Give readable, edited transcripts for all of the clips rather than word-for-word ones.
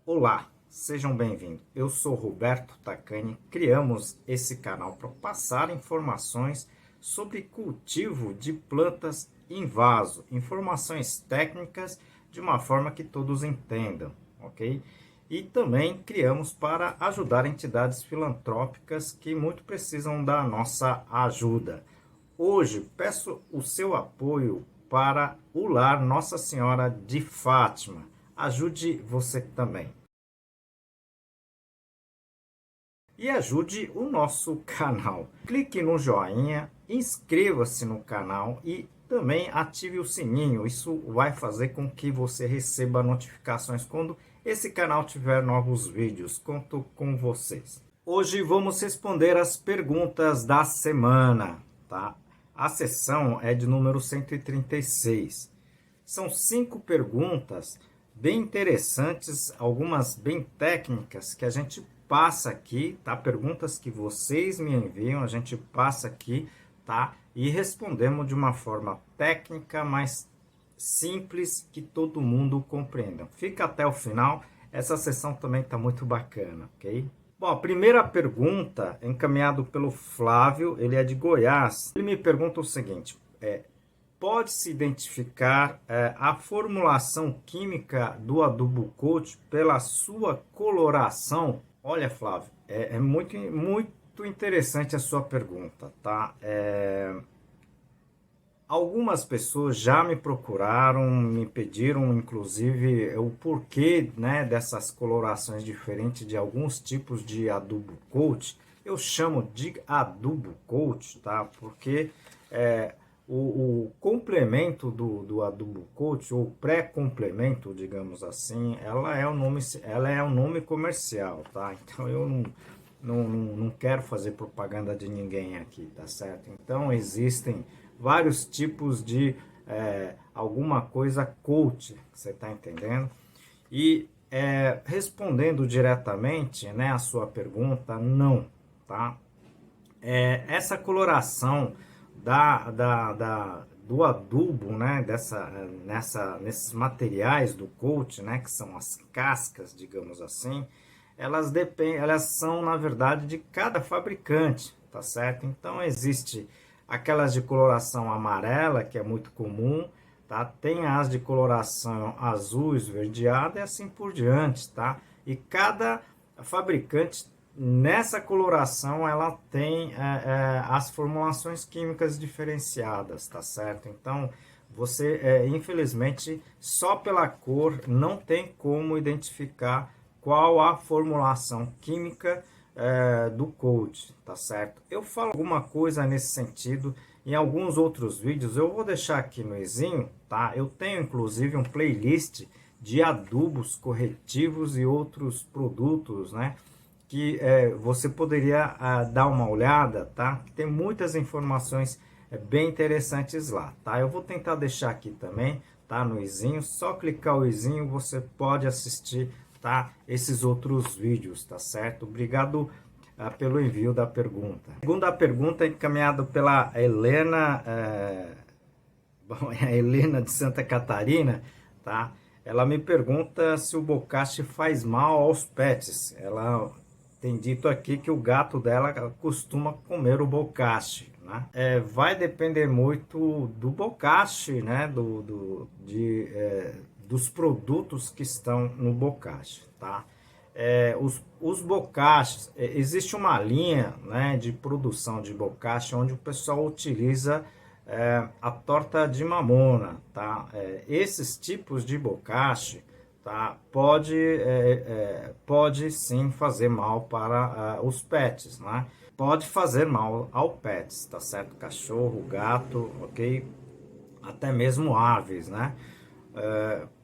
Olá, sejam bem-vindos. Eu sou Roberto Tacani. Criamos esse canal para passar informações sobre cultivo de plantas em vaso, informações técnicas de uma forma que todos entendam, ok? E também criamos para ajudar entidades filantrópicas que muito precisam da nossa ajuda. Hoje peço o seu apoio para o Lar Nossa Senhora de Fátima. Ajude você também. E ajude o nosso canal. Clique no joinha, inscreva-se no canal e também ative o sininho. Isso vai fazer com que você receba notificações quando esse canal tiver novos vídeos. Conto com vocês. Hoje vamos responder as perguntas da semana, tá? A sessão é de número 136. São 5 perguntas bem interessantes, algumas bem técnicas que a gente passa aqui, tá? Perguntas que vocês me enviam, a gente passa aqui, tá? E respondemos de uma forma técnica, mas simples, que todo mundo compreenda. Fica até o final, essa sessão também está muito bacana, ok? Bom, a primeira pergunta é encaminhado pelo Flávio, ele é de Goiás. Ele me pergunta o seguinte, pode-se identificar a formulação química do adubo coat pela sua coloração? Olha, Flávio, é muito interessante a sua pergunta, tá? Algumas pessoas já me procuraram, me pediram, inclusive, o porquê, né, dessas colorações diferentes de alguns tipos de adubo coat. Eu chamo de adubo coat, tá? Porque o complemento do adubo coat, ou pré-complemento, digamos assim, ela é um nome comercial, tá? Então eu não quero fazer propaganda de ninguém aqui, tá certo? Então existem vários tipos de alguma coisa coat, você tá entendendo? E respondendo diretamente, né, a sua pergunta, não, tá? Essa coloração do adubo, né, nesses materiais do coat, né, que são as cascas, digamos assim, elas são, na verdade, de cada fabricante, tá certo? Então existe aquelas de coloração amarela, que é muito comum, tá? Tem as de coloração azul esverdeada e assim por diante, tá? E cada fabricante nessa coloração ela tem as formulações químicas diferenciadas, tá certo? Então você infelizmente só pela cor não tem como identificar qual a formulação química do coat, tá certo? Eu falo alguma coisa nesse sentido em alguns outros vídeos, eu vou deixar aqui no izinho, tá? Eu tenho inclusive um playlist de adubos corretivos e outros produtos, né? Que você poderia dar uma olhada, tá? Tem muitas informações bem interessantes lá, tá? Eu vou tentar deixar aqui também, tá? No izinho, só clicar o izinho você pode assistir, tá? Esses outros vídeos, tá certo? Obrigado pelo envio da pergunta. A segunda pergunta é encaminhada pela Helena, bom, é a Helena de Santa Catarina, tá? Ela me pergunta se o bocashi faz mal aos pets. Ela tem dito aqui que o gato dela costuma comer o bocashi, né? Vai depender muito do bocashi, né? Dos produtos que estão no bocashi, tá? Os bocachis, existe uma linha, né, de produção de bocashi onde o pessoal utiliza a torta de mamona, tá? Esses tipos de bocashi, tá? Pode sim fazer mal para os pets, né? Pode fazer mal ao pets, tá certo? Cachorro, gato, ok? Até mesmo aves, né?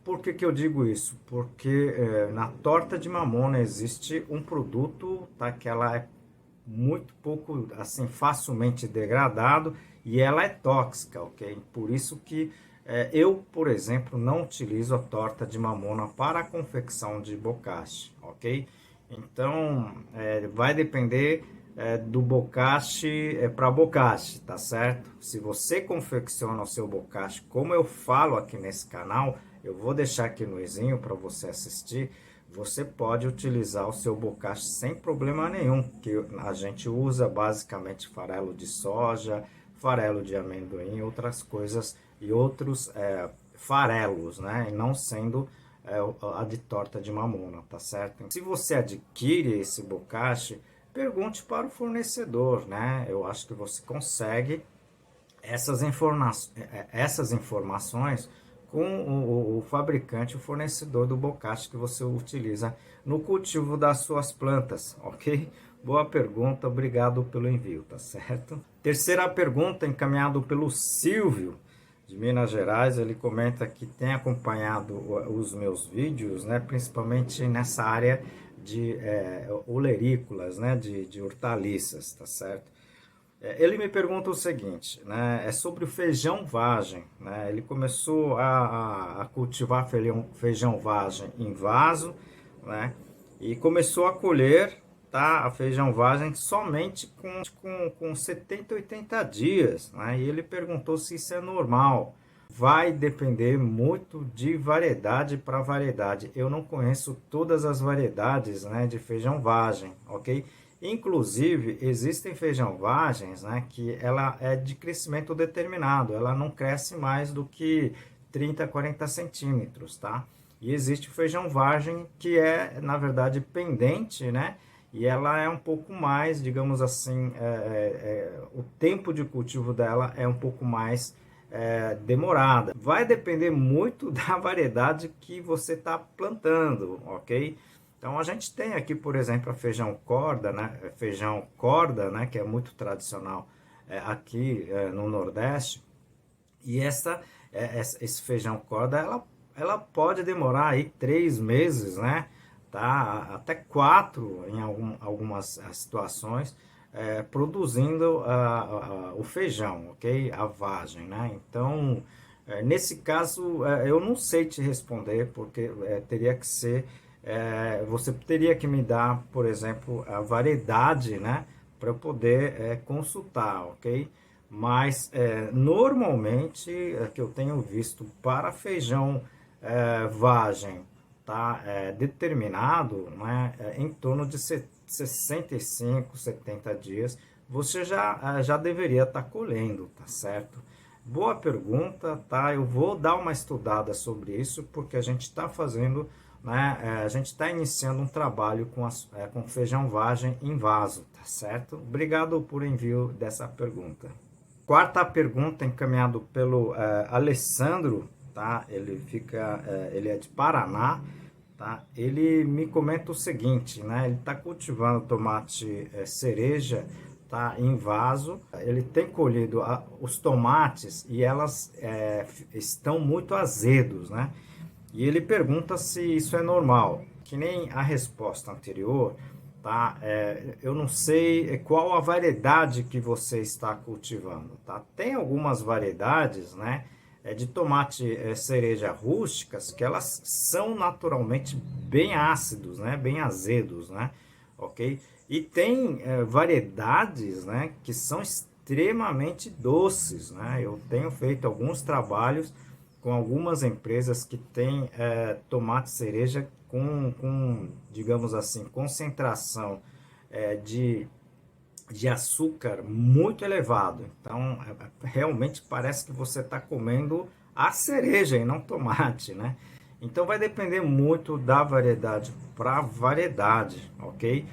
Por que que eu digo isso? Porque na torta de mamona existe um produto, tá? Que ela é muito pouco, assim, facilmente degradado e ela é tóxica, ok? Por isso que eu, por exemplo, não utilizo a torta de mamona para a confecção de bocashi, ok? Então, vai depender do bocashi para bocashi, tá certo? Se você confecciona o seu bocashi, como eu falo aqui nesse canal, eu vou deixar aqui no izinho para você assistir. você pode utilizar o seu bocache sem problema nenhum, que a gente usa basicamente farelo de soja, farelo de amendoim, outras coisas e outros farelos, né? E não sendo a de torta de mamona, tá certo? Se você adquire esse bocache, pergunte para o fornecedor, né? Eu acho que você consegue essas informações com o fabricante, o fornecedor do bocache que você utiliza no cultivo das suas plantas, ok? Boa pergunta, obrigado pelo envio, tá certo? Terceira pergunta, encaminhado pelo Silvio, de Minas Gerais. Ele comenta que tem acompanhado os meus vídeos, né, principalmente nessa área de olerícolas, né, de hortaliças, tá certo? Ele me pergunta o seguinte, né, é sobre o feijão vagem, né? Ele começou a cultivar feijão vagem em vaso, né? E começou a colher, tá, a feijão vagem somente com 70, 80 dias, né? E ele perguntou se isso é normal. Vai depender muito de variedade para variedade. Eu não conheço todas as variedades, né, de feijão vagem, ok? Inclusive, existem feijão vagens, né, que ela é de crescimento determinado, ela não cresce mais do que 30, 40 centímetros, tá? E existe o feijão vagem que é, na verdade, pendente, né? E ela é um pouco mais, digamos assim, o tempo de cultivo dela é um pouco mais demorada. Vai depender muito da variedade que você está plantando, ok? Então a gente tem aqui, por exemplo, a feijão corda, né? Feijão corda, né? Que é muito tradicional aqui no Nordeste. E esse feijão corda, ela pode demorar aí 3 meses, né? Tá? Até 4 em algumas situações, produzindo o feijão, ok? A vagem, né? Então, nesse caso, eu não sei te responder, porque teria que ser, você teria que me dar, por exemplo, a variedade, né? Para eu poder consultar, ok? Mas normalmente que eu tenho visto para feijão vagem, tá, determinado, né, em torno de 65, 70 dias, você já deveria estar colhendo, tá certo? Boa pergunta, tá? Eu vou dar uma estudada sobre isso, porque a gente está fazendo, né, a gente está iniciando um trabalho com feijão vagem em vaso, tá certo? Obrigado por envio dessa pergunta. Quarta pergunta, encaminhado pelo Alessandro, tá? Ele é de Paraná, tá? Ele me comenta o seguinte, né? Ele está cultivando tomate cereja, tá? Em vaso. Ele tem colhido os tomates e elas estão muito azedos, né? E ele pergunta se isso é normal. Que nem a resposta anterior, tá? Eu não sei qual a variedade que você está cultivando, tá? Tem algumas variedades, né, de tomate cereja rústicas que elas são naturalmente bem ácidos, né, bem azedos, né, ok? E tem variedades, né, que são extremamente doces, né? Eu tenho feito alguns trabalhos com algumas empresas que têm tomate cereja digamos assim, concentração de açúcar muito elevado. Então, realmente parece que você está comendo a cereja e não tomate, né? Então, vai depender muito da variedade para variedade, ok?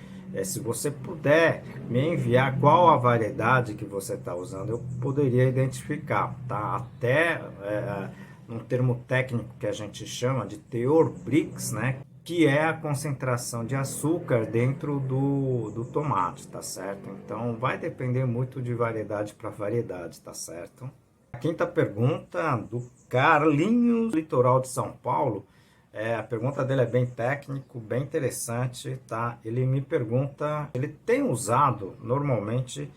Se você puder me enviar qual a variedade que você está usando, eu poderia identificar, tá? Até num termo técnico que a gente chama de teor Brix, né? Que é a concentração de açúcar dentro do tomate, tá certo? Então vai depender muito de variedade para variedade, tá certo? A quinta pergunta do Carlinhos, litoral de São Paulo. A pergunta dele é bem técnico, bem interessante, tá? Ele me pergunta, ele tem usado normalmente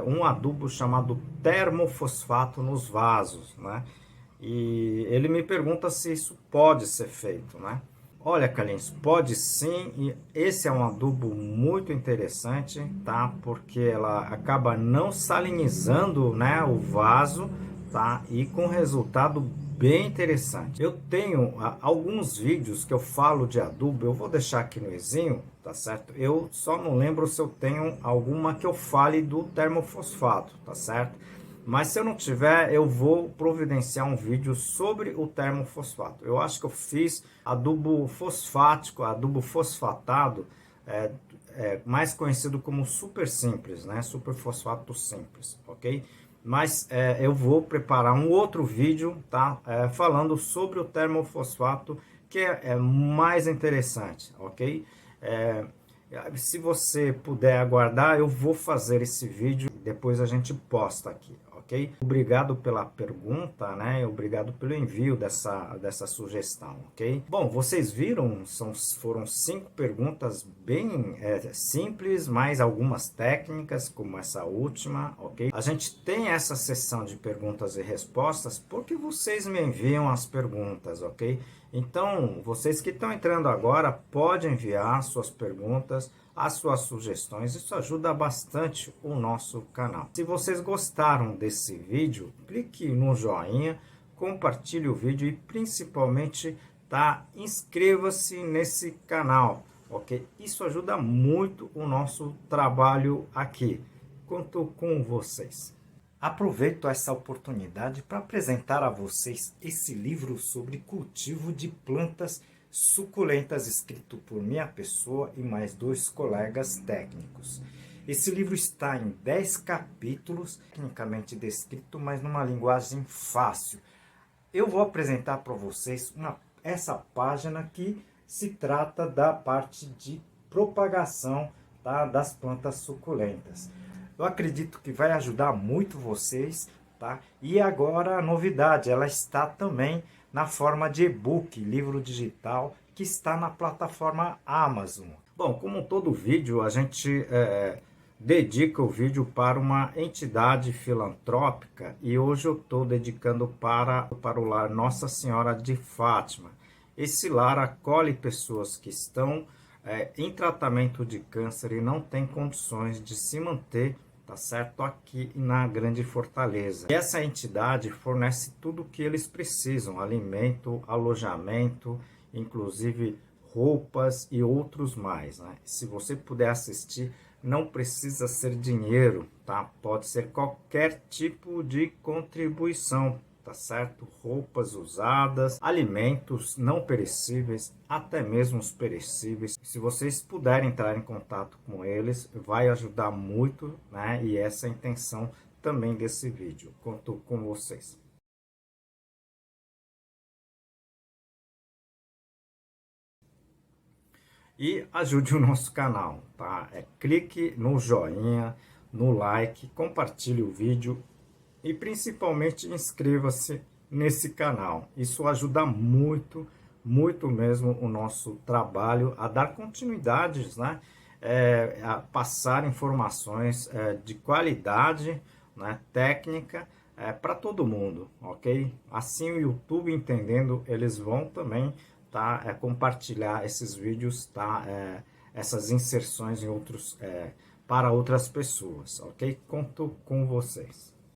um adubo chamado termofosfato nos vasos, né? E ele me pergunta se isso pode ser feito, né? Olha, Carlinhos, pode sim, e esse é um adubo muito interessante, tá? Porque ela acaba não salinizando, né, o vaso, tá? E com resultado bem interessante. Eu tenho alguns vídeos que eu falo de adubo, eu vou deixar aqui no exinho, tá certo? Eu só não lembro se eu tenho alguma que eu fale do termofosfato, tá certo? Mas se eu não tiver, eu vou providenciar um vídeo sobre o termofosfato. Eu acho que eu fiz adubo fosfático, adubo fosfatado, mais conhecido como super simples, né? Super fosfato simples, ok? Mas eu vou preparar um outro vídeo, tá? Falando sobre o termofosfato, que é mais interessante, ok? Se você puder aguardar, eu vou fazer esse vídeo, depois a gente posta aqui, ok? Obrigado pela pergunta, né? Obrigado pelo envio dessa sugestão, ok? Bom, vocês viram, foram 5 perguntas bem simples, mais algumas técnicas, como essa última, ok? A gente tem essa sessão de perguntas e respostas porque vocês me enviam as perguntas, ok? Então, vocês que estão entrando agora, podem enviar suas perguntas, as suas sugestões, isso ajuda bastante o nosso canal. Se vocês gostaram desse vídeo, clique no joinha, compartilhe o vídeo e principalmente, tá, inscreva-se nesse canal, ok? Isso ajuda muito o nosso trabalho aqui. Conto com vocês. Aproveito essa oportunidade para apresentar a vocês esse livro sobre cultivo de plantas suculentas, escrito por minha pessoa e mais 2 colegas técnicos. Esse livro está em 10 capítulos, tecnicamente descrito, mas numa linguagem fácil. Eu vou apresentar para vocês essa página que se trata da parte de propagação, tá, das plantas suculentas. Eu acredito que vai ajudar muito vocês, tá? E agora a novidade, ela está também na forma de e-book, livro digital, que está na plataforma Amazon. Bom, como todo vídeo, a gente dedica o vídeo para uma entidade filantrópica e hoje eu estou dedicando para o lar Nossa Senhora de Fátima. Esse lar acolhe pessoas que estão em tratamento de câncer e não tem condições de se manter, tá certo, aqui na Grande Fortaleza. E essa entidade fornece tudo o que eles precisam, alimento, alojamento, inclusive roupas e outros mais, né? Se você puder assistir, não precisa ser dinheiro, tá? Pode ser qualquer tipo de contribuição, tá certo? Roupas usadas, alimentos não perecíveis, até mesmo os perecíveis. Se vocês puderem entrar em contato com eles, vai ajudar muito, né? E essa é a intenção também desse vídeo. Conto com vocês. E ajude o nosso canal, tá? Clique no joinha, no like, compartilhe o vídeo e principalmente inscreva-se nesse canal. Isso ajuda muito, muito mesmo o nosso trabalho a dar continuidades, né? A passar informações de qualidade, né? Técnica para todo mundo, ok? Assim o YouTube entendendo, eles vão também compartilhar esses vídeos, tá? Essas inserções em outros, para outras pessoas, ok? Conto com vocês.